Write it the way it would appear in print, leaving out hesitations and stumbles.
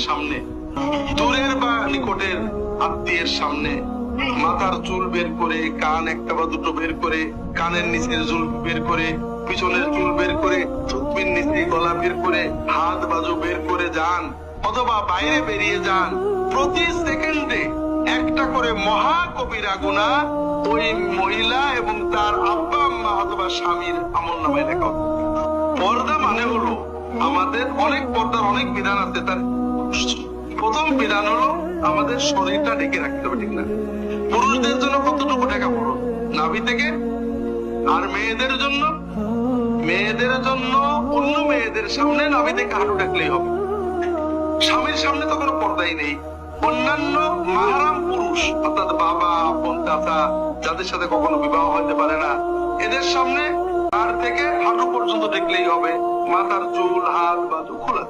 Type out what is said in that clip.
সামনে, দূরের বা নিকটের আত্মীয়ের সামনে মাথার চুল বের করে, কান একটা বা দুটো বের করে, কানের নিচের চুল বের করে, পিছনের চুল বের করে, থুতনির নিচে গলা বের করে, হাত বাজু বের করে যান, অথবা বাইরে বেরিয়ে যান, প্রতি সেকেন্ডে একটা করে মহাকবিরা গুনাহ ওই মহিলা এবং তার আব্বা আম্মা অথবা স্বামীর আমলনামায় লেখা হবে। পর্দা মানে হলো আমাদের অনেক পর্দার অনেক বিধান আছে। তার প্রথম বিধান হলো আমাদের শরীরটা ঢেকে রাখতে হবে, ঠিক না? পুরুষদের জন্য কতটুকু ঢাকা পড়ো? নাভি থেকে। আর মেয়েদের জন্য অন্য মেয়েদের সামনে নাভি থেকে হাঁটু ঢাকলেই হবে। স্বামীর সামনে তো কোনো পর্দাই নেই। অন্যান্য মাহরাম পুরুষ অর্থাৎ বাবা, বোন, চাচা, যাদের সাথে কখনো বিবাহ হতে পারে না, এদের সামনে তার থেকে হাঁটু পর্যন্ত ঢেকলেই হবে, মাথার চুল, হাত বাজু খোলা।